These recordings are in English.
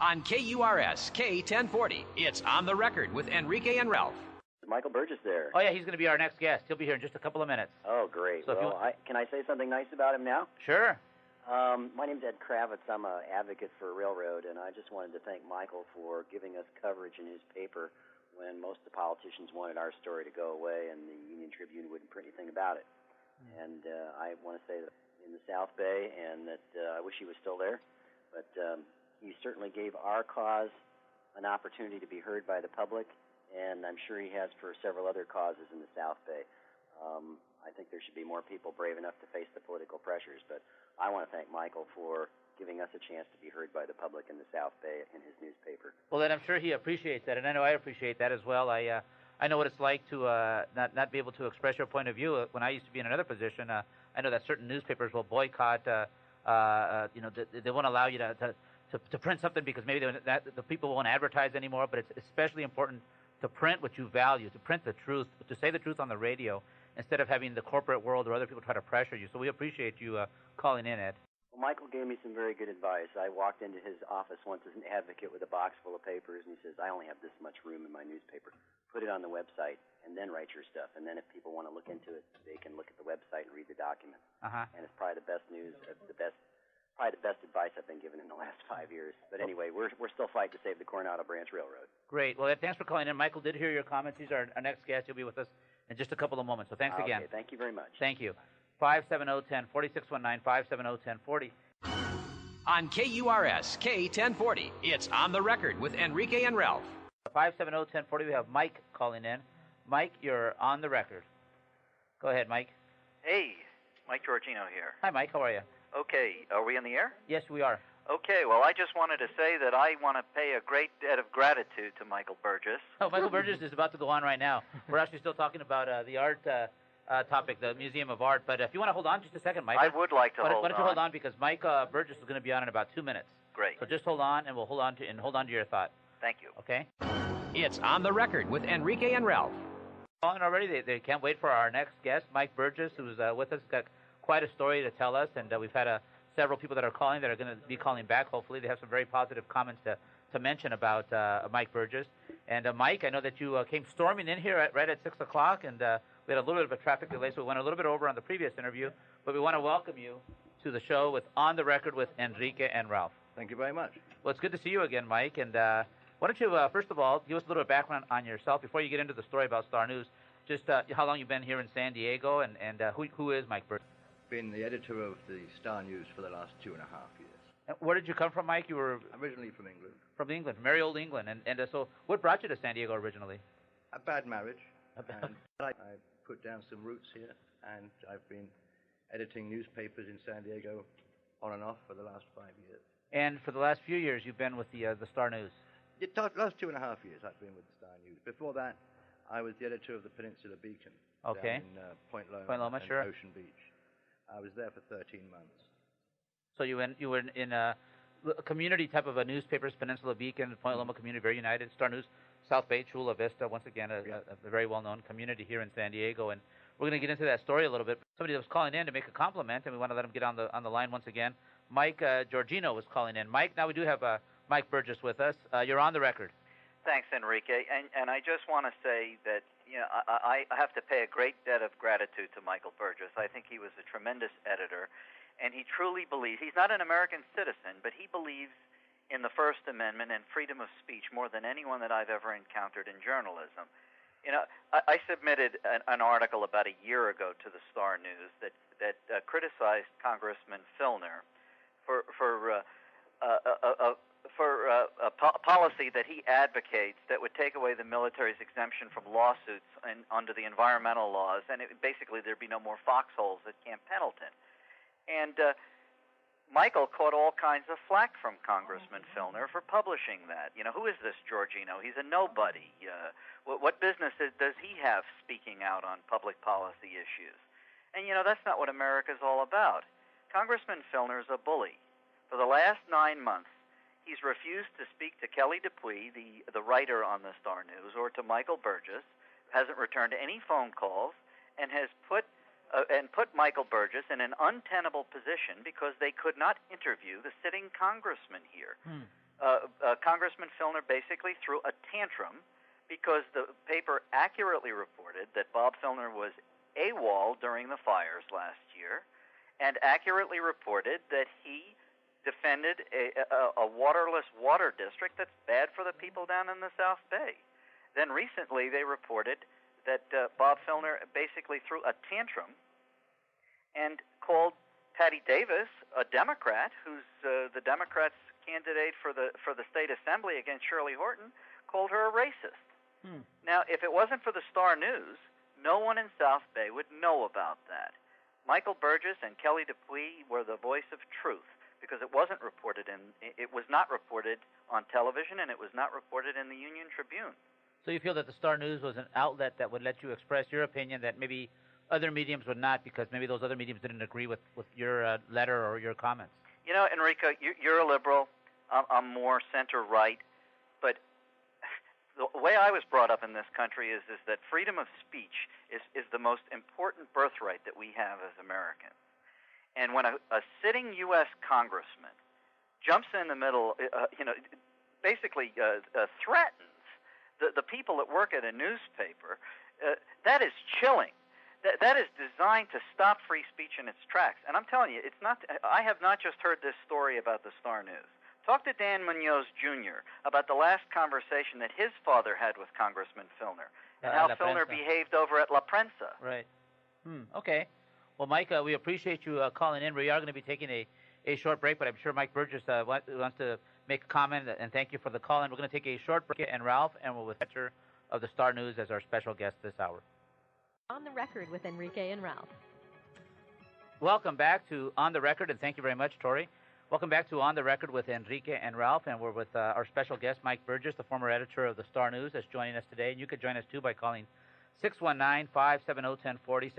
On KURS K1040, it's On the Record with Enrique and Ralph. Is Michael Burgess there? Oh, yeah, he's going to be our next guest. He'll be here in just a couple of minutes. Oh, great. So can I say something nice about him now? Sure. My name's Ed Kravitz. I'm an advocate for railroad, and I just wanted to thank Michael for giving us coverage in his paper when most of the politicians wanted our story to go away and the Union Tribune wouldn't print anything about it. And I want to say that in the South Bay, and that I wish he was still there, but he certainly gave our cause an opportunity to be heard by the public, and I'm sure he has for several other causes in the South Bay. I think there should be more people brave enough to face the political pressures, but I want to thank Michael for giving us a chance to be heard by the public in the South Bay in his newspaper. Well, then I'm sure he appreciates that, and I know I appreciate that as well. I know what it's like to not be able to express your point of view. When I used to be in another position, I know that certain newspapers will boycott. They won't allow you to print something because maybe the people won't advertise anymore. But it's especially important to print what you value, to print the truth, to say the truth on the radio, instead of having the corporate world or other people try to pressure you. So we appreciate you calling in, Ed. Well, Michael gave me some very good advice. I walked into his office once as an advocate with a box full of papers, and he says, I only have this much room in my newspaper. Put it on the website, and then write your stuff. And then if people want to look into it, they can look at the website and read the documents. And it's probably the best news, probably the best advice I've been given in the last 5 years. But anyway, we're still fighting to save the Coronado Branch Railroad. Great. Well, thanks for calling in. Michael did hear your comments. He's our next guest. He'll be with us in just a couple of moments. So thanks again. Okay, thank you very much. Thank you. 570-1040, 619-570-1040. On KURS K1040, it's On the Record with Enrique and Ralph. 570-1040, we have Mike calling in. Mike, you're on the record. Go ahead, Mike. Hey, Mike Giorgino here. Hi, Mike. How are you? Okay, are we in the air? Yes, we are. Okay, well, I just wanted to say that I want to pay a great debt of gratitude to Michael Burgess. Oh, Michael Burgess is about to go on right now. We're actually still talking about the art topic, the Museum of Art. But if you want to hold on just a second, Mike. I would like to hold on. Why don't you hold on, because Mike Burgess is going to be on in about 2 minutes. Great. So just hold on, and we'll hold on to your thought. Thank you. Okay? It's On the Record with Enrique and Ralph. Calling already. They can't wait for our next guest, Mike Burgess, who's with us. Got quite a story to tell us, and we've had several people that are calling that are going to be calling back. Hopefully, they have some very positive comments to mention about Mike Burgess. And Mike, I know that you came storming in here right at 6 o'clock, and we had a little bit of a traffic delay, so we went a little bit over on the previous interview. But we want to welcome you to the show with On the Record with Enrique and Ralph. Thank you very much. Well, it's good to see you again, Mike. And why don't you, first of all, give us a little background on yourself before you get into the story about Star News. Just how long you've been here in San Diego, and who is Mike Burgess? Been the editor of the Star News for the last 2.5 years. And where did you come from, Mike? You were originally from England. From England, merry old England. And so what brought you to San Diego originally? A bad marriage. And I put down some roots here, and I've been editing newspapers in San Diego on and off for the last 5 years. And for the last few years, you've been with the Star News? The last 2.5 years, I've been with the Star News. Before that, I was the editor of the Peninsula Beacon down in Point Loma and sure. Ocean Beach. I was there for 13 months. So you were in a community type of a newspapers, Peninsula Beacon, Point Loma Community, very united. Star News, South Bay, Chula Vista, once again, a very well-known community here in San Diego. And we're going to get into that story a little bit. Somebody was calling in to make a compliment, and we want to let him get on the line once again. Mike Giorgino was calling in. Mike, now we do have Mike Burgess with us. You're on the record. Thanks, Enrique. And I just want to say that I have to pay a great debt of gratitude to Michael Burgess. I think he was a tremendous editor, and he truly believes, he's not an American citizen, but he believes in the First Amendment and freedom of speech more than anyone that I've ever encountered in journalism. I submitted an article about a year ago to the Star News that criticized Congressman Filner for a policy that he advocates that would take away the military's exemption from lawsuits under the environmental laws, and basically there'd be no more foxholes at Camp Pendleton. And Michael caught all kinds of flack from Congressman Filner for publishing that. Who is this Giorgino? He's a nobody. What business does he have speaking out on public policy issues? And, that's not what America's all about. Congressman Filner is a bully. For the last 9 months, he's refused to speak to Kelly Dupuy, the writer on the Star News, or to Michael Burgess, hasn't returned any phone calls, and has put and put Michael Burgess in an untenable position because they could not interview the sitting congressman here. Congressman Filner basically threw a tantrum because the paper accurately reported that Bob Filner was AWOL during the fires last year, and accurately reported that he defended a waterless water district that's bad for the people down in the South Bay. Then recently they reported that Bob Filner basically threw a tantrum and called Patty Davis, a Democrat, who's the Democrats' candidate for the state assembly against Shirley Horton, called her a racist. Now, if it wasn't for the Star News, no one in South Bay would know about that. Michael Burgess and Kelly Dupuy were the voice of truth because it was not reported on television, and it was not reported in the Union Tribune. So you feel that the Star News was an outlet that would let you express your opinion that maybe other mediums would not, because maybe those other mediums didn't agree with your letter or your comments? You know, Enrico, you're a liberal. I'm more center-right. But the way I was brought up in this country is that freedom of speech is the most important birthright that we have as Americans. And when a sitting U.S. congressman jumps in the middle, basically threatens the people that work at a newspaper, that is chilling. That is designed to stop free speech in its tracks. And I'm telling you, it's not. I have not just heard this story about the Star News. Talk to Dan Munoz Jr. about the last conversation that his father had with Congressman Filner and how Filner behaved over at La Prensa. Right. Okay. Well, Mike, we appreciate you calling in. We are going to be taking a short break, but I'm sure Mike Burgess wants to make a comment, and thank you for the call. And we're going to take a short break, and Ralph, and we're with the editor of the Star News as our special guest this hour. On the Record with Enrique and Ralph. Welcome back to On the Record, and thank you very much, Tori. Welcome back to On the Record with Enrique and Ralph, and we're with our special guest, Mike Burgess, the former editor of the Star News, that's joining us today. And you could join us, too, by calling 619-570-1040,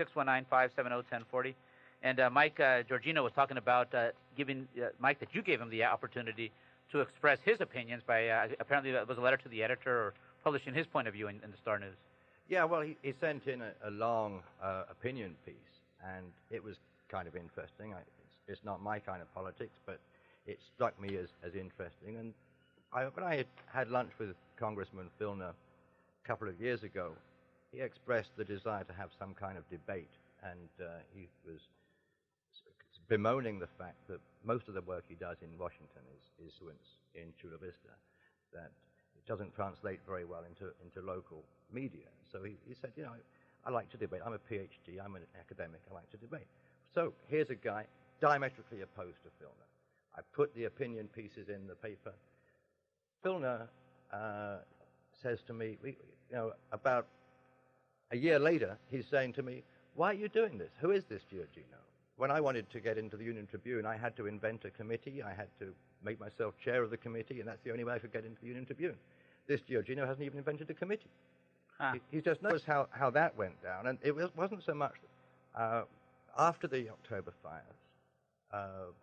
619-570-1040. And Mike, Georgino was talking about giving Mike that you gave him the opportunity to express his opinions by apparently it was a letter to the editor or publishing his point of view in the Star News. Yeah, well, he sent in a long opinion piece, and it was kind of interesting. It's not my kind of politics, but it struck me as interesting. And when I had lunch with Congressman Filner a couple of years ago, he expressed the desire to have some kind of debate, and he was bemoaning the fact that most of the work he does in Washington is in Chula Vista, that it doesn't translate very well into local media. So he said, I like to debate. I'm a PhD. I'm an academic. I like to debate. So here's a guy diametrically opposed to Filner. I put the opinion pieces in the paper. Filner says to me, about a year later, he's saying to me, why are you doing this? Who is this Giorgino? When I wanted to get into the Union Tribune, I had to invent a committee. I had to make myself chair of the committee, and that's the only way I could get into the Union Tribune. This Giorgino hasn't even invented a committee. He just knows how that went down. And it wasn't so much after the October fires,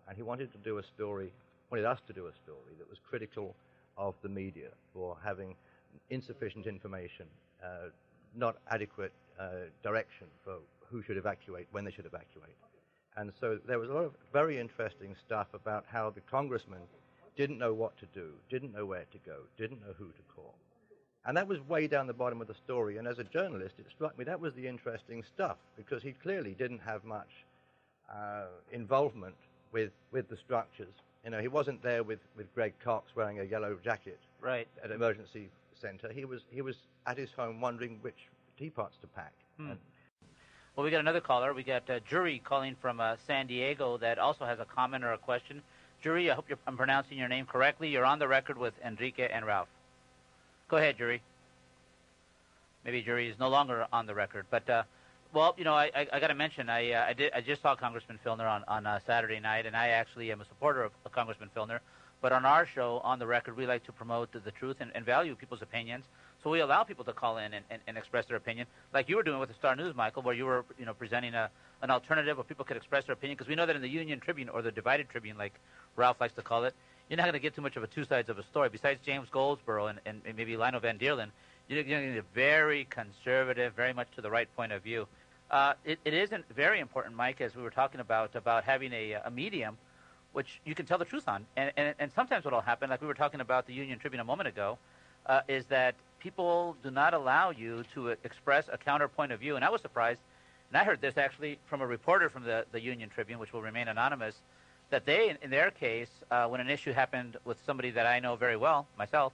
and he wanted us to do a story that was critical of the media for having insufficient information, not adequate direction for who should evacuate, when they should evacuate. And so there was a lot of very interesting stuff about how the congressman didn't know what to do, didn't know where to go, didn't know who to call. And that was way down the bottom of the story. And as a journalist, it struck me that was the interesting stuff, because he clearly didn't have much involvement with the structures. He wasn't there with Greg Cox wearing a yellow jacket right at an emergency center. He was at his home wondering which teapots to pack. Well, we got another caller. We got Jury calling from San Diego that also has a comment or a question. Jury, I hope I'm pronouncing your name correctly. You're on the record with Enrique and Ralph. Go ahead, Jury. Maybe Jury is no longer on the record, but I got to mention I just saw Congressman Filner on Saturday night, and I actually am a supporter of Congressman Filner. But on our show, On the Record, we like to promote the truth and value people's opinions. So we allow people to call in and express their opinion, like you were doing with the Star News, Michael, where you were presenting an alternative where people could express their opinion. Because we know that in the Union Tribune, or the Divided Tribune, like Ralph likes to call it, you're not going to get too much of a two sides of a story. Besides James Goldsboro and maybe Lionel Van Deerlen, you're getting a very conservative, very much to the right point of view. It isn't very important, Mike, as we were talking about having a medium which you can tell the truth on. And sometimes what will happen, like we were talking about the Union Tribune a moment ago, is that people do not allow you to express a counterpoint of view. And I was surprised, and I heard this actually from a reporter from the Union Tribune, which will remain anonymous, that they, in their case, when an issue happened with somebody that I know very well, myself,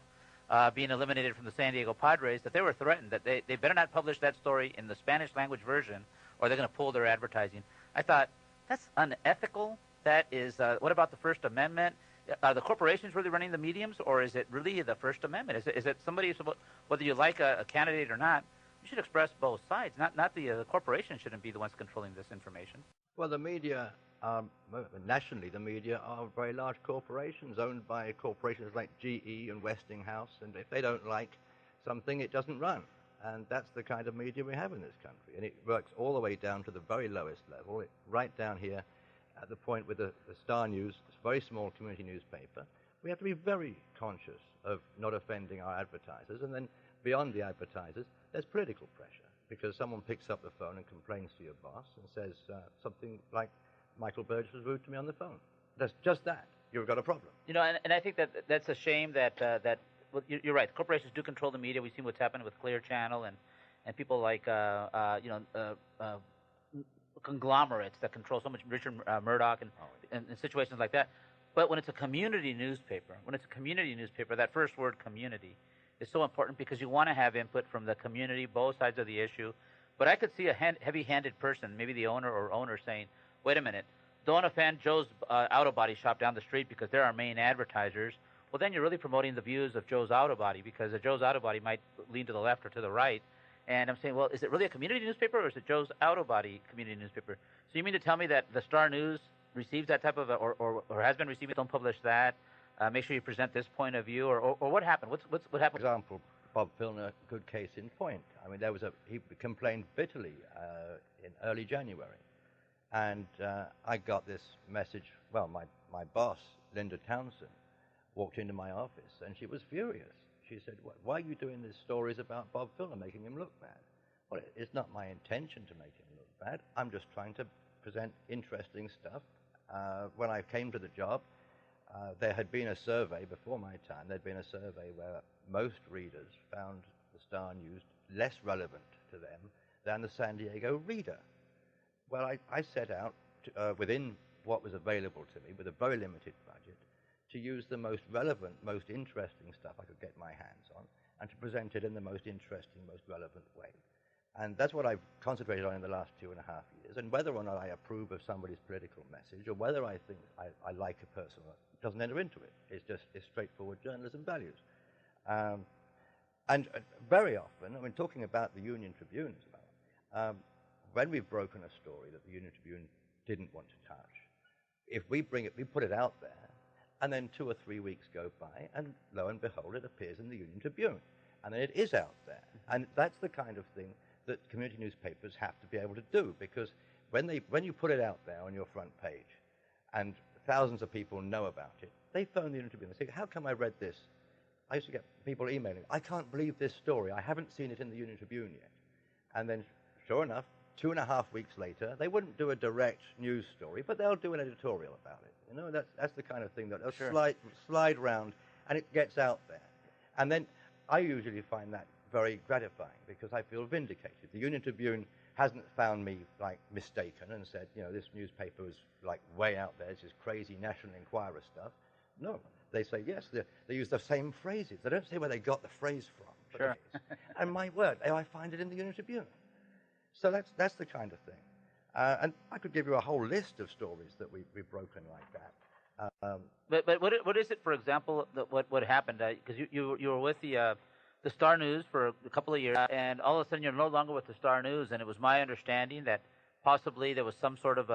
being eliminated from the San Diego Padres, that they were threatened that they better not publish that story in the Spanish language version or they're going to pull their advertising. I thought, that's unethical. That is, what about the First Amendment? Are the corporations really running the mediums, or is it really the First Amendment? Is it somebody, whether you like a candidate or not, you should express both sides. Not the corporation shouldn't be the ones controlling this information. Well, the media, nationally, the media are very large corporations owned by corporations like GE and Westinghouse, and if they don't like something, it doesn't run. And that's the kind of media we have in this country. And it works all the way down to the very lowest level, right down here at the point with the Star News, this very small community newspaper. We have to be very conscious of not offending our advertisers. And then beyond the advertisers, there's political pressure, because someone picks up the phone and complains to your boss and says something like, Michael Burgess was rude to me on the phone. That's just that. You've got a problem. You know, and I think that's a shame that well, you're right. Corporations do control the media. We've seen what's happened with Clear Channel and people like conglomerates that control so much, Richard Murdoch and situations like that. But when it's a community newspaper, that first word, community, is so important, because you want to have input from the community, both sides of the issue. But I could see a heavy-handed person, maybe the owner or owner, saying, wait a minute, don't offend Joe's auto body shop down the street because they're our main advertisers. Well, then you're really promoting the views of Joe's Auto Body, because Joe's Auto Body might lean to the left or to the right. And I'm saying, well, is it really a community newspaper, or is it Joe's Auto Body community newspaper? So you mean to tell me that the Star News receives that type of, or has been receiving, don't publish that, make sure you present this point of view, or what happened? What happened? For example, Bob Filner, good case in point. I mean, he complained bitterly in early January. And I got this message. Well, my boss, Linda Townsend, walked into my office, and she was furious. She said, why are you doing these stories about Bob Filner, making him look bad? Well, it's not my intention to make him look bad. I'm just trying to present interesting stuff. When I came to the job, there had been a survey before my time. There'd been a survey where most readers found the Star News less relevant to them than the San Diego Reader. Well, I set out, within what was available to me, with a very limited budget, to use the most relevant, most interesting stuff I could get my hands on, and to present it in the most interesting, most relevant way. And that's what I've concentrated on in the last 2.5 years. And whether or not I approve of somebody's political message, or whether I think I like a person, doesn't enter into it. It's straightforward journalism values. And very often, I mean, talking about the Union Tribune as well, when we've broken a story that the Union Tribune didn't want to touch, if we put it out there, and then 2 or 3 weeks go by, and lo and behold, it appears in the Union Tribune, and then it is out there. And that's the kind of thing that community newspapers have to be able to do, because when you put it out there on your front page, and thousands of people know about it, they phone the Union Tribune and say, how come I read this? I used to get people emailing, I can't believe this story, I haven't seen it in the Union Tribune yet. And then, sure enough, 2.5 weeks later, they wouldn't do a direct news story, but they'll do an editorial about it. You know, that's the kind of thing that they'll slide round, and it gets out there. And then I usually find that very gratifying, because I feel vindicated. The Union Tribune hasn't found me, like, mistaken and said, you know, this newspaper is, like, way out there, it's this crazy National Enquirer stuff. No, they say, yes, they use the same phrases. They don't say where they got the phrase from. Sure. And my word, I find it in the Union Tribune. So that's the kind of thing. And I could give you a whole list of stories that we've broken like that. But what is it, for example, what happened? Because you were with the Star News for a couple of years, and all of a sudden you're no longer with the Star News, and it was my understanding that possibly there was some sort of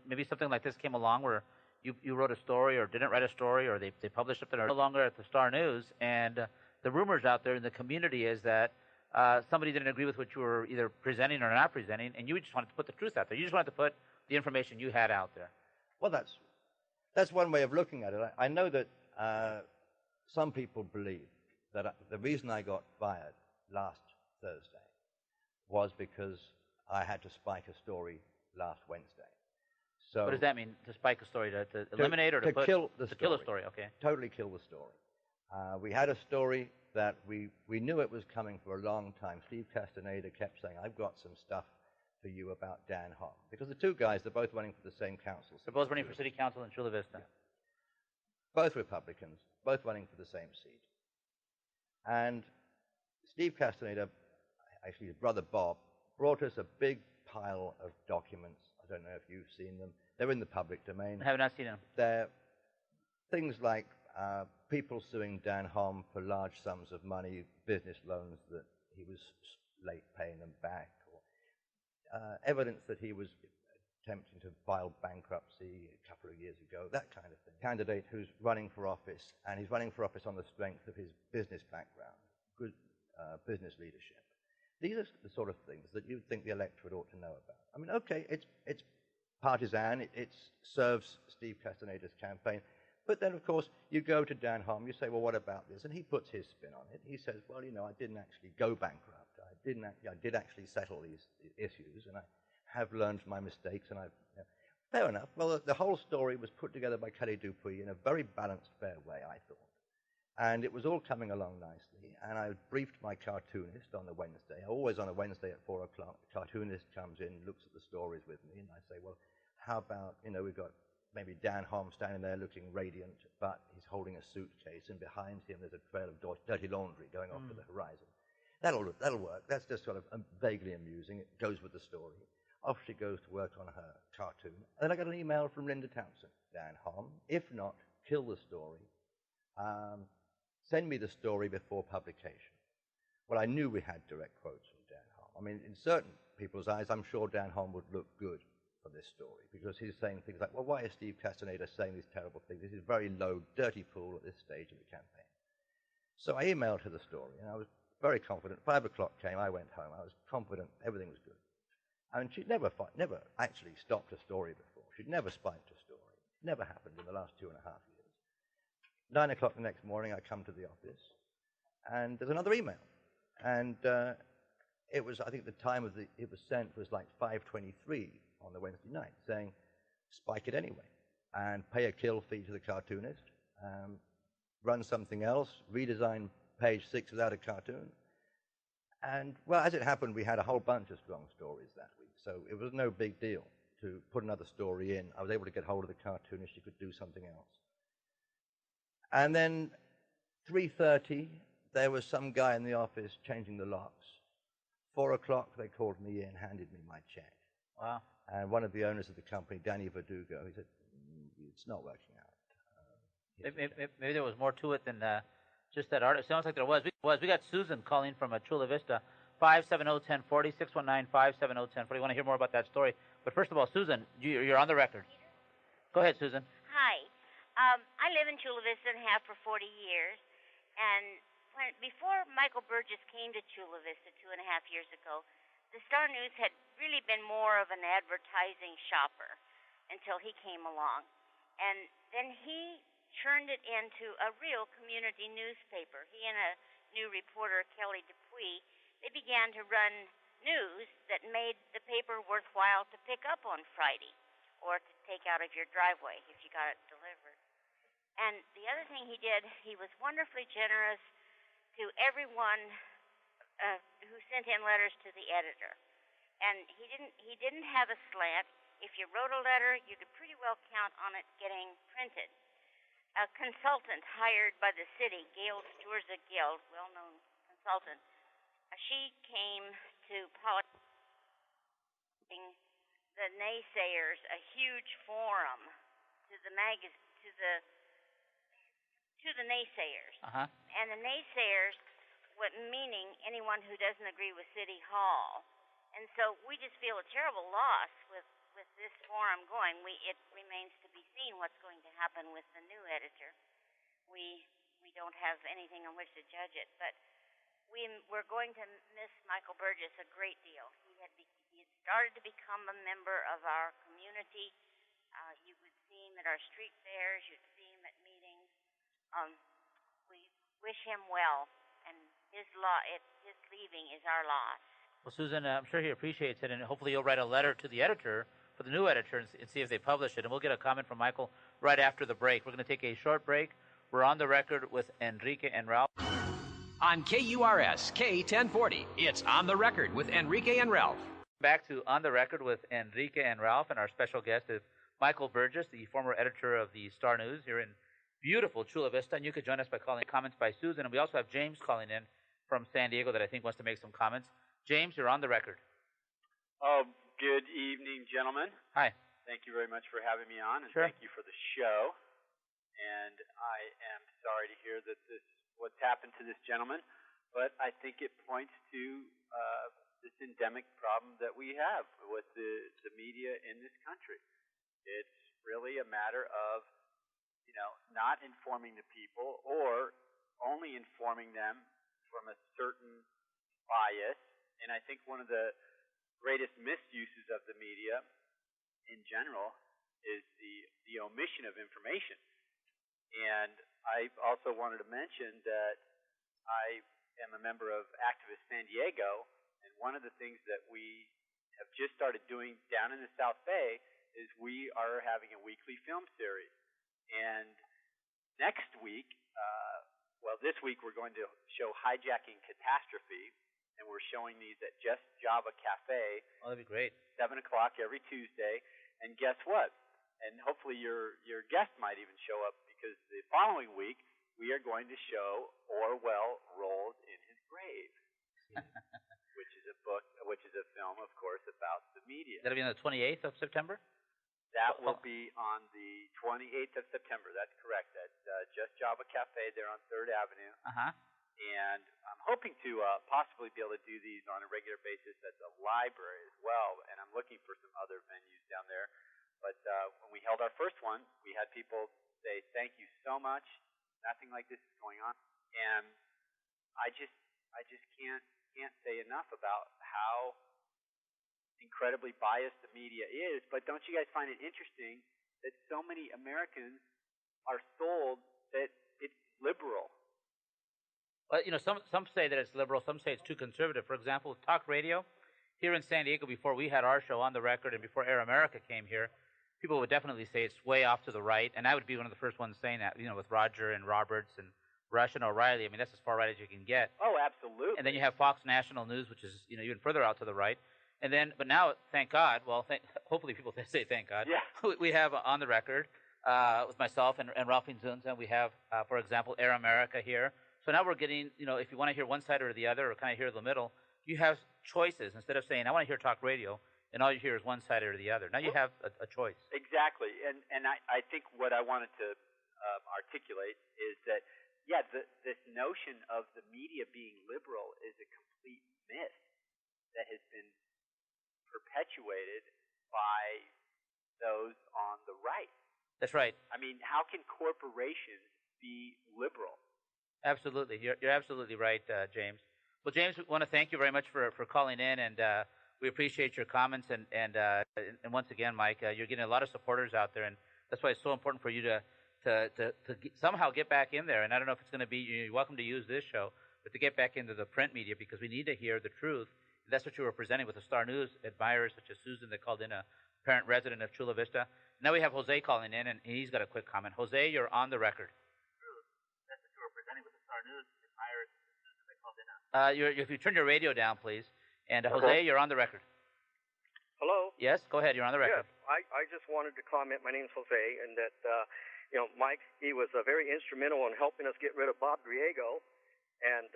maybe something like this came along where you wrote a story or didn't write a story, or they published something, or no longer at the Star News, and the rumors out there in the community is that somebody didn't agree with what you were either presenting or not presenting, and you just wanted to put the truth out there. You just wanted to put the information you had out there. Well, that's one way of looking at it. I know that some people believe that the reason I got fired last Thursday was because I had to spike a story last Wednesday. So what does that mean, to spike a story? To eliminate or to kill the story? To kill a story, okay. Totally kill the story. We had a story that we knew it was coming for a long time. Steve Castaneda kept saying, I've got some stuff for you about Dan Hom. Because the two guys, they're both running for the same council. They're both running for city council in Chula Vista. Yeah. Both Republicans, both running for the same seat. And Steve Castaneda, actually his brother Bob, brought us a big pile of documents. I don't know if you've seen them. They're in the public domain. I have not seen them. They're things like people suing Dan Hom for large sums of money, business loans that he was late paying them back, or evidence that he was attempting to file bankruptcy a couple of years ago, that kind of thing. Candidate who's running for office, and he's running for office on the strength of his business background, good business leadership. These are the sort of things that you'd think the electorate ought to know about. I mean, okay, it's partisan, it serves Steve Castaneda's campaign, but then, of course, you go to Dan Hom, you say, well, what about this? And he puts his spin on it. He says, well, I didn't actually go bankrupt. I did actually settle these issues, and I have learned my mistakes, and fair enough. Well, the whole story was put together by Kelly Dupuy in a very balanced, fair way, I thought. And it was all coming along nicely, and I briefed my cartoonist on the Wednesday. Always on a Wednesday at 4 o'clock, the cartoonist comes in, looks at the stories with me, and I say, well, how about, we've got maybe Dan Hom standing there looking radiant, but he's holding a suitcase, and behind him there's a trail of dirty laundry going off to the horizon. That'll work. That's just sort of vaguely amusing. It goes with the story. Off she goes to work on her cartoon. And then I got an email from Linda Townsend. Dan Hom, if not, kill the story. Send me the story before publication. Well, I knew we had direct quotes from Dan Hom. I mean, in certain people's eyes, I'm sure Dan Hom would look good for this story, because he's saying things like, well, why is Steve Castaneda saying these terrible things? This is very low, dirty pool at this stage of the campaign. So I emailed her the story, and I was very confident. 5 o'clock came, I went home. I was confident everything was good. And she'd never actually stopped a story before. She'd never spiked a story. Never happened in the last 2.5 years. 9 o'clock the next morning, I come to the office, and there's another email. And it was, I think the time it was sent was like 5:23 on the Wednesday night, saying, spike it anyway, and pay a kill fee to the cartoonist, run something else, redesign page 6 without a cartoon. And, well, as it happened, we had a whole bunch of strong stories that week, so it was no big deal to put another story in. I was able to get hold of the cartoonist. She could do something else. And then 3:30, there was some guy in the office changing the locks. 4 o'clock, they called me in, handed me my check. Wow. And one of the owners of the company, Danny Verdugo, he said, it's not working out. Maybe there was more to it than just that article. It sounds like there was. We got Susan calling from Chula Vista, 570-1040, 619-570-1040. You want to hear more about that story. But first of all, Susan, you're on the record. Go ahead, Susan. Hi. I live in Chula Vista and have for 40 years. And before Michael Burgess came to Chula Vista 2.5 years ago, the Star News had really been more of an advertising shopper until he came along. And then he turned it into a real community newspaper. He and a new reporter, Kelly Dupuy, they began to run news that made the paper worthwhile to pick up on Friday or to take out of your driveway if you got it delivered. And the other thing he did, he was wonderfully generous to everyone who sent in letters to the editor. And he didn't have a slant. If you wrote a letter, you could pretty well count on it getting printed. A consultant hired by the city, Gail Sturza Guild, well-known consultant, she came to the naysayers a huge forum to the naysayers. Uh-huh. And the naysayers, meaning anyone who doesn't agree with City Hall. And so we just feel a terrible loss with this forum going. It remains to be seen what's going to happen with the new editor. We don't have anything on which to judge it, but we're going to miss Michael Burgess a great deal. He had started to become a member of our community. You would see him at our street fairs. You'd see him at meetings. We wish him well, and his leaving is our loss. Well, Susan, I'm sure he appreciates it, and hopefully you'll write a letter to the editor, for the new editor, and see if they publish it. And we'll get a comment from Michael right after the break. We're going to take a short break. We're on the record with Enrique and Ralph. On KURS K1040, it's On the Record with Enrique and Ralph. Back to On the Record with Enrique and Ralph, and our special guest is Michael Burgess, the former editor of the Star News here in beautiful Chula Vista. And you could join us by calling comments by Susan. And we also have James calling in from San Diego that I think wants to make some comments. James, you're on the record. Oh, good evening, gentlemen. Hi. Thank you very much for having me on, and Sure. thank you for the show. And I am sorry to hear that what's happened to this gentleman, but I think it points to this endemic problem that we have with the media in this country. It's really a matter of, not informing the people or only informing them from a certain bias. And I think one of the greatest misuses of the media in general is the omission of information. And I also wanted to mention that I am a member of Activist San Diego, and one of the things that we have just started doing down in the South Bay is we are having a weekly film series. And next week, this week we're going to show Hijacking Catastrophe, and we're showing these at Just Java Cafe. Oh, that'd be great. 7 o'clock every Tuesday. And guess what? And hopefully your guest might even show up, because the following week we are going to show Orwell Rolled in His Grave, which is a film, of course, about the media. That'll be on the 28th of September? That will be on the 28th of September. That's correct. At Just Java Cafe there on 3rd Avenue. Uh-huh. And I'm hoping to possibly be able to do these on a regular basis at the library as well. And I'm looking for some other venues down there. But when we held our first one, we had people say, "Thank you so much. Nothing like this is going on." And I just can't say enough about how incredibly biased the media is. But don't you guys find it interesting that so many Americans are sold that it's liberal? Well, some say that it's liberal, some say it's too conservative. For example, talk radio here in San Diego, before we had our show On the Record and before Air America came here, people would definitely say it's way off to the right, and I would be one of the first ones saying that, with Roger and Roberts and Rush and O'Reilly. I mean, that's as far right as you can get. Oh, absolutely. And then you have Fox National News, which is, even further out to the right. And then, but now, thank God, hopefully people say thank God. Yeah. We have On the Record with myself and Ralph Zunza. We have, for example, Air America here. So now we're getting, if you want to hear one side or the other, or kind of hear the middle, you have choices. Instead of saying, I want to hear talk radio, and all you hear is one side or the other. Now you have a choice. Exactly. And I think what I wanted to articulate is that, this notion of the media being liberal is a complete myth that has been perpetuated by those on the right. That's right. I mean, how can corporations be liberal? Absolutely. You're absolutely right, James. Well, James, we want to thank you very much for calling in, and we appreciate your comments. And once again, Mike, you're getting a lot of supporters out there, and that's why it's so important for you to somehow get back in there. And I don't know if it's going to be, you're welcome to use this show, but to get back into the print media, because we need to hear the truth. And that's what you were presenting with the Star News admirers such as Susan that called in, a parent resident of Chula Vista. Now we have Jose calling in, and he's got a quick comment. Jose, you're on the record. That's what you were presenting with the Star News admirers such as Susan that called in. If you turn your radio down, please. And Jose, you're on the record. Hello? Yes, go ahead. You're on the record. Yes, I just wanted to comment. My name's Jose, and that, Mike, he was very instrumental in helping us get rid of Bob Griego, and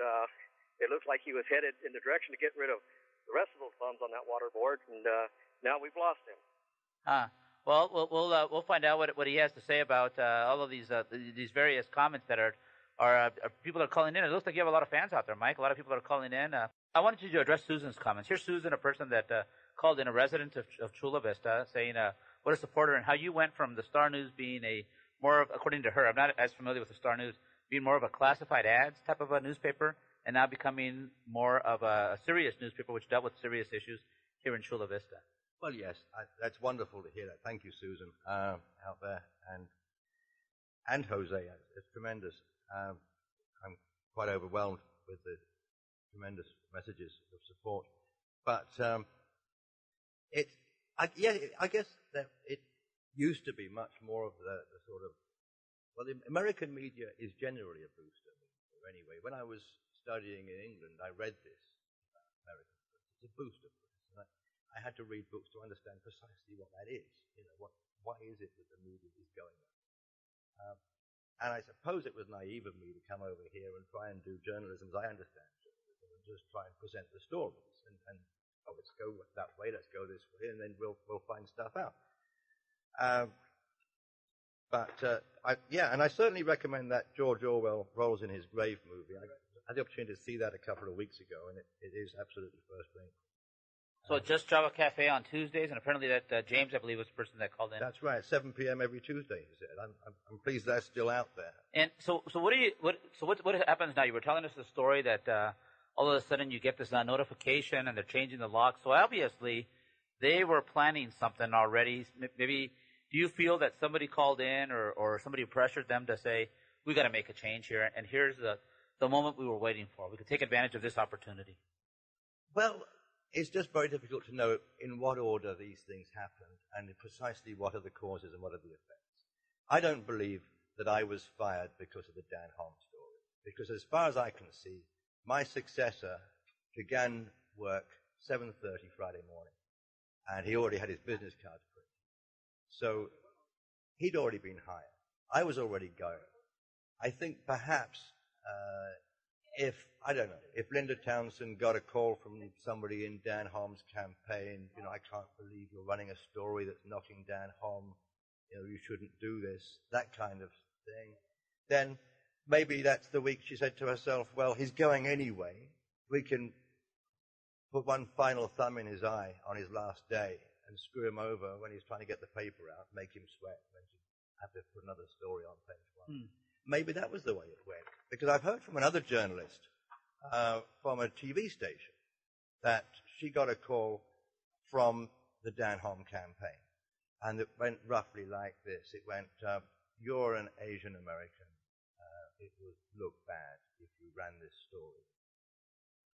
it looks like he was headed in the direction to get rid of the rest of those bums on that water board, and now we've lost him. Well, we'll find out what he has to say about all of these various comments that are people are calling in. It looks like you have a lot of fans out there, Mike. A lot of people are calling in. I wanted you to address Susan's comments. Here's Susan, a person that called in, a resident of Chula Vista, saying what a supporter, and how you went from the Star News being more of, according to her, I'm not as familiar with the Star News, being more of a classified ads type of a newspaper, and now becoming more of a serious newspaper which dealt with serious issues here in Chula Vista. Well, yes, that's wonderful to hear that. Thank you, Susan, out there, and Jose. It's tremendous. I'm quite overwhelmed with the tremendous messages of support. But I guess that it used to be much more of the sort of, well, the American media is generally a booster media anyway. When I was studying in England, I read this American press. It's a booster press. And I had to read books to understand precisely what that is. Why is it that the media is going on? And I suppose it was naive of me to come over here and try and do journalism as I understand journalism and just try and present the stories. And let's go that way, let's go this way, and then we'll find stuff out. And I certainly recommend that George Orwell Rolls in His Grave movie. I had the opportunity to see that a couple of weeks ago, and it is absolutely first-rate. So just Java Cafe on Tuesdays, and apparently that James, I believe, was the person that called in. That's right, 7 p.m. every Tuesday, he said. I'm pleased that's still out there. And so what happens now? You were telling us the story that all of a sudden you get this notification and they're changing the lock. So obviously they were planning something already. Maybe do you feel that somebody called in or somebody pressured them to say, we got to make a change here, and here's the moment we were waiting for. We could take advantage of this opportunity. Well, it's just very difficult to know in what order these things happened and precisely what are the causes and what are the effects. I don't believe that I was fired because of the Dan Holm story, because as far as I can see, my successor began work 7:30 Friday morning, and he already had his business cards printed. So he'd already been hired. I was already going. I think perhaps if Linda Townsend got a call from somebody in Dan Holm's campaign, I can't believe you're running a story that's knocking Dan Holm, you shouldn't do this, that kind of thing, then maybe that's the week she said to herself, well, he's going anyway. We can put one final thumb in his eye on his last day and screw him over when he's trying to get the paper out, make him sweat, and then have to put another story on page one. Maybe that was the way it went. Because I've heard from another journalist from a TV station that she got a call from the Dan Holm campaign. And it went roughly like this. It went, you're an Asian American. It would look bad if you ran this story.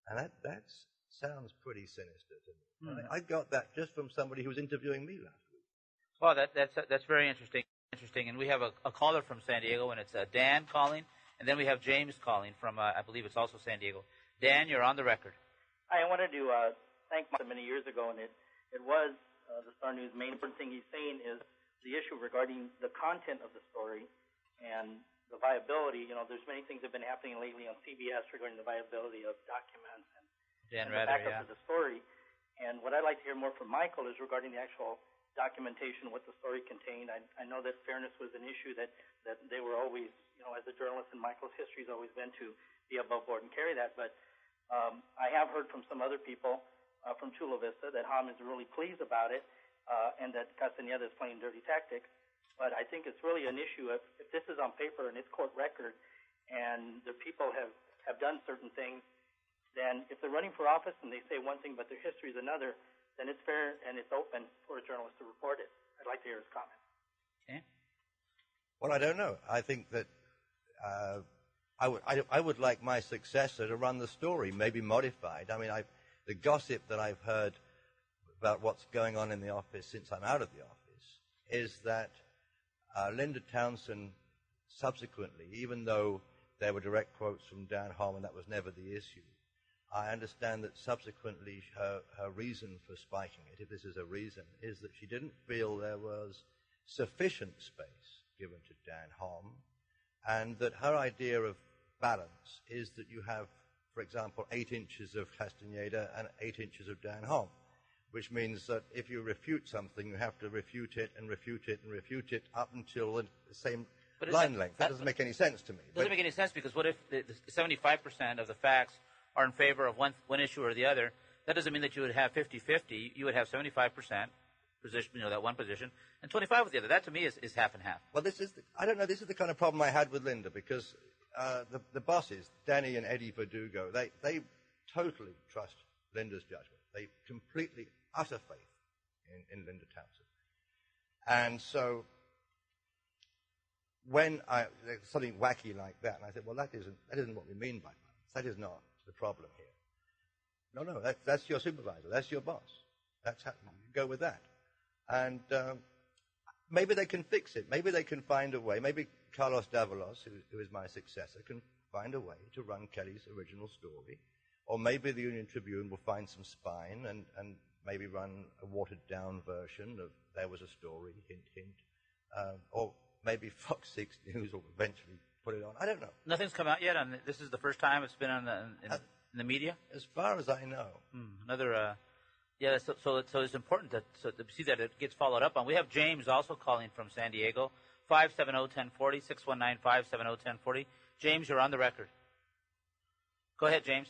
And that sounds pretty sinister to me. I got that just from somebody who was interviewing me last week. Well, that's very interesting. And we have a caller from San Diego, and it's Dan calling, and then we have James calling from, I believe it's also San Diego. Dan, you're on the record. I wanted to thank Mike many years ago, and it was the Star News' main important thing he's saying is the issue regarding the content of the story and the viability. There's many things that have been happening lately on CBS regarding the viability of documents and the backup of the story. And what I'd like to hear more from Michael is regarding the actual documentation, what the story contained. I know that fairness was an issue that they were always, as a journalist, and Michael's history has always been to be above board and carry that. But I have heard from some other people from Chula Vista that Ham is really pleased about it and that Castañeda is playing dirty tactics. But I think it's really an issue if this is on paper and it's court record and the people have done certain things, then if they're running for office and they say one thing but their history is another, then it's fair and it's open for a journalist to report it. I'd like to hear his comment. Okay. Well, I don't know. I think that I would like my successor to run the story, maybe modified. I mean, the gossip that I've heard about what's going on in the office since I'm out of the office is that Linda Townsend subsequently, even though there were direct quotes from Dan Holm and that was never the issue, I understand that subsequently her reason for spiking it, if this is a reason, is that she didn't feel there was sufficient space given to Dan Holm, and that her idea of balance is that you have, for example, 8 inches of Castañeda and 8 inches of Dan Holm, which means that if you refute something, you have to refute it and refute it and refute it up until the same line length. That doesn't make any sense to me. It doesn't make any sense because what if the 75% of the facts are in favor of one issue or the other? That doesn't mean that you would have 50-50. You would have 75% position, that one position, and 25 with the other. That to me is half and half. Well, I don't know. This is the kind of problem I had with Linda because the bosses, Danny and Eddie Verdugo, they totally trust Linda's judgment. They completely utter faith in Linda Townsend. And so when something wacky like that, and I said, well, that isn't what we mean by balance. That is not the problem here. No, that's your supervisor. That's your boss. That's how you go with that. And maybe they can fix it. Maybe they can find a way. Maybe Carlos Davalos, who is my successor, can find a way to run Kelly's original story. Or maybe the Union Tribune will find some spine and maybe run a watered-down version of There Was a Story, hint, hint. Or maybe Fox 6 News will eventually put it on. I don't know. Nothing's come out yet. This is the first time it's been in the media? As far as I know. Yeah, so it's important to see that it gets followed up on. We have James also calling from San Diego, 570-1040, 619-570-1040. James, you're on the record. Go ahead, James.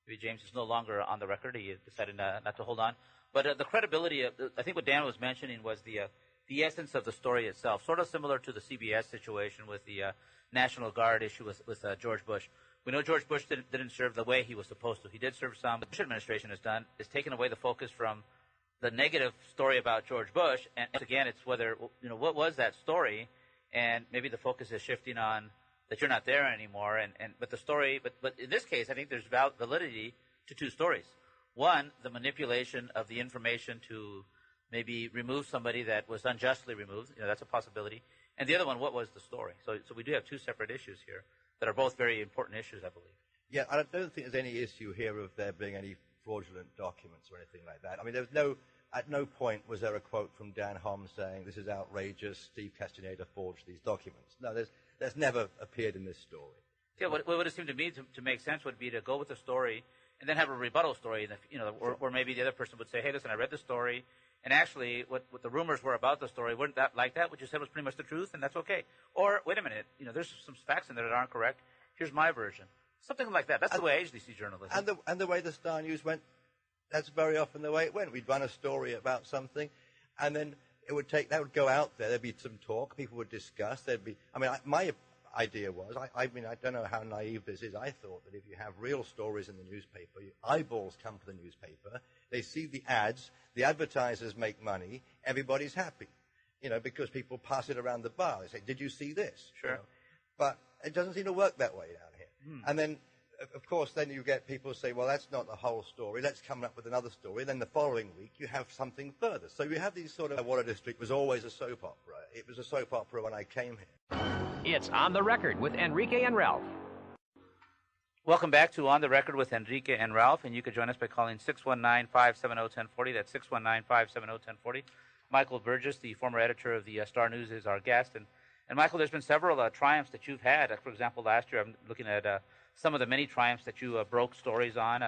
Maybe James is no longer on the record. He decided not to hold on. But the credibility of, I think what Dan was mentioning was the essence of the story itself, sort of similar to the CBS situation with the National Guard issue with George Bush. We know George Bush didn't serve the way he was supposed to. He did serve some. What the Bush administration has done is taken away the focus from the negative story about George Bush, and again, it's whether, what was that story, and maybe the focus is shifting on that you're not there anymore, but the story, but in this case, I think there's validity to two stories. One, the manipulation of the information to maybe remove somebody that was unjustly removed. That's a possibility. And the other one, what was the story? So we do have two separate issues here that are both very important issues, I believe. Yeah, I don't think there's any issue here of there being any fraudulent documents or anything like that. I mean, at no point was there a quote from Dan Homm saying, this is outrageous, Steve Castaneda forged these documents. No, that's never appeared in this story. Yeah, what would have seemed to me to make sense would be to go with the story and then have a rebuttal story, or maybe the other person would say, hey, listen, I read the story, and actually what the rumors were about the story weren't that like that. What you said was pretty much the truth, and that's okay. Or, wait a minute, there's some facts in there that aren't correct. Here's my version. Something like that. That's the way I usually see journalism. And the way the Star News went, that's very often the way it went. We'd run a story about something, and then that would go out there. There'd be some talk. People would discuss. My idea was, I don't know how naive this is. I thought that if you have real stories in the newspaper, eyeballs come to the newspaper, they see the ads, the advertisers make money, everybody's happy, because people pass it around the bar. They say, did you see this? Sure. But it doesn't seem to work that way down here. And then, of course, then you get people say, well, that's not the whole story. Let's come up with another story. Then the following week, you have something further. So you have these sort of, Water District was always a soap opera. It was a soap opera when I came here. It's On the Record with Enrique and Ralph. Welcome back to On the Record with Enrique and Ralph, and you can join us by calling 619-570-1040. That's 619-570-1040. Michael Burgess, the former editor of the Star News, is our guest. And Michael, there's been several triumphs that you've had. For example, last year, I'm looking at some of the many triumphs that you broke stories on.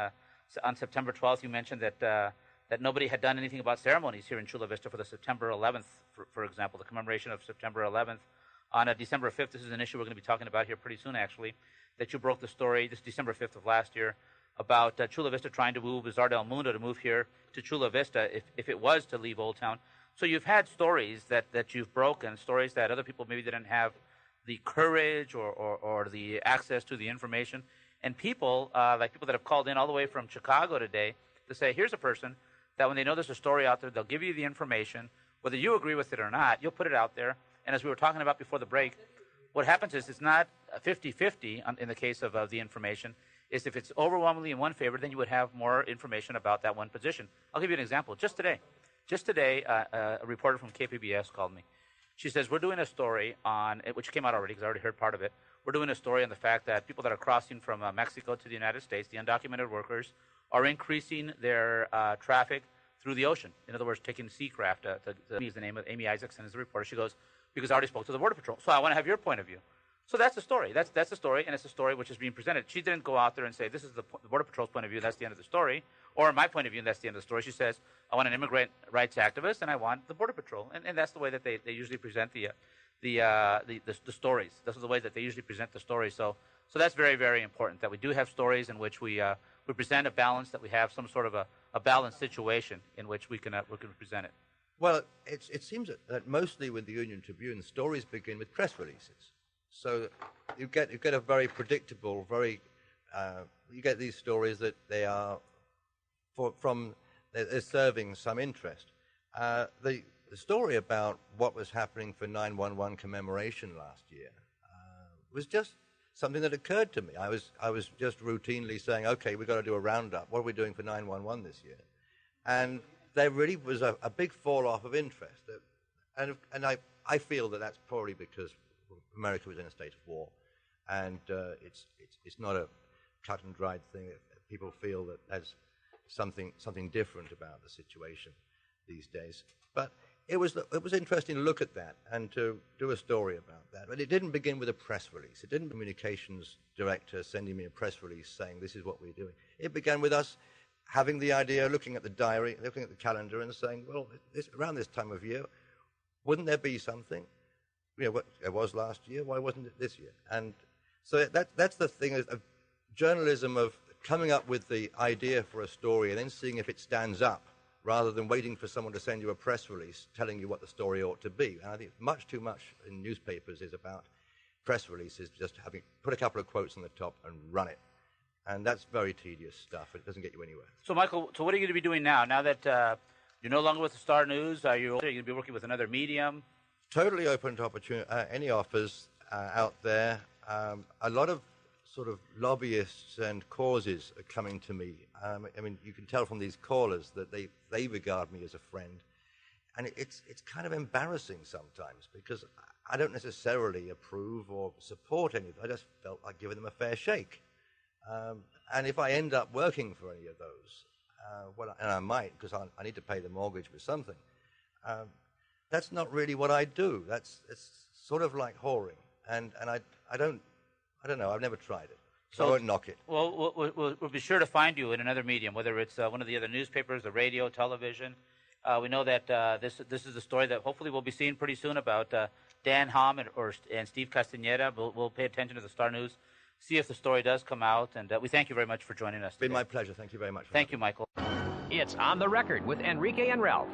On September 12th, you mentioned that nobody had done anything about ceremonies here in Chula Vista for the September 11th, for example, the commemoration of September 11th. On December 5th, this is an issue we're going to be talking about here pretty soon, actually, that you broke the story, this December 5th of last year, about Chula Vista trying to move Bizarre del Mundo to move here to Chula Vista if it was to leave Old Town. So you've had stories that you've broken, stories that other people maybe didn't have the courage or the access to the information. And people, like people that have called in all the way from Chicago today to say, here's a person that when they know there's a story out there, they'll give you the information. Whether you agree with it or not, you'll put it out there. And as we were talking about before the break, what happens is it's not 50-50 in the case of the information. Is if it's overwhelmingly in one favor, then you would have more information about that one position. I'll give you an example. Just today, a reporter from KPBS called me. She says, we're doing a story on, which came out already because I already heard part of it. We're doing a story on the fact that people that are crossing from Mexico to the United States, the undocumented workers, are increasing their traffic through the ocean. In other words, taking seacraft. Is the name of Amy Isaacson is the reporter. She goes, because I already spoke to the Border Patrol. So I want to have your point of view. So that's the story. That's the story, and it's a story which is being presented. She didn't go out there and say, this is the Border Patrol's point of view, that's the end of the story, or my point of view, and that's the end of the story. She says, I want an immigrant rights activist, and I want the Border Patrol. And that's the way that they usually present the stories. Those are the way that they usually present the stories. So that's very, very important, that we do have stories in which we present a balance, that we have some sort of a balanced situation in which we can present it. Well, it seems that mostly with the Union Tribune, stories begin with press releases. So you get a very predictable, you get these stories that they are they're serving some interest. The story about what was happening for 9/11 commemoration last year was just something that occurred to me. I was just routinely saying, okay, we've got to do a roundup. What are we doing for 911 this year? And there really was a big fall-off of interest. And I feel that that's probably because America was in a state of war, and it's not a cut and dried thing. People feel that there's something different about the situation these days. But it was interesting to look at that and to do a story about that. But it didn't begin with a press release. It didn't communications director sending me a press release saying this is what we're doing. It began with us having the idea, looking at the diary, looking at the calendar, and saying, well, around this time of year, wouldn't there be something? You know, what it was last year, why wasn't it this year? And so that's the thing of journalism, of coming up with the idea for a story and then seeing if it stands up, rather than waiting for someone to send you a press release telling you what the story ought to be. And I think much too much in newspapers is about press releases, just put a couple of quotes on the top and run it. And that's very tedious stuff. It doesn't get you anywhere. So, Michael, what are you going to be doing now? Now that you're no longer with the Star News, are you going to be working with another medium? Totally open to any offers out there. A lot of sort of lobbyists and causes are coming to me. I mean, you can tell from these callers that they regard me as a friend. And it's kind of embarrassing sometimes, because I don't necessarily approve or support any of them. I just felt like giving them a fair shake. And if I end up working for any of those, and I might, because I need to pay the mortgage with something, that's not really what I do. It's sort of like whoring. And I don't know. I've never tried it. So I won't knock it. Well, we'll be sure to find you in another medium, whether it's one of the other newspapers, the radio, television. We know that this is a story that hopefully we'll be seeing pretty soon about Dan Hom and Steve Castañeda. We'll pay attention to the Star News, see if the story does come out. And we thank you very much for joining us today. It's been my pleasure. Thank you very much. Thank you, Michael. It's On the Record with Enrique and Ralph.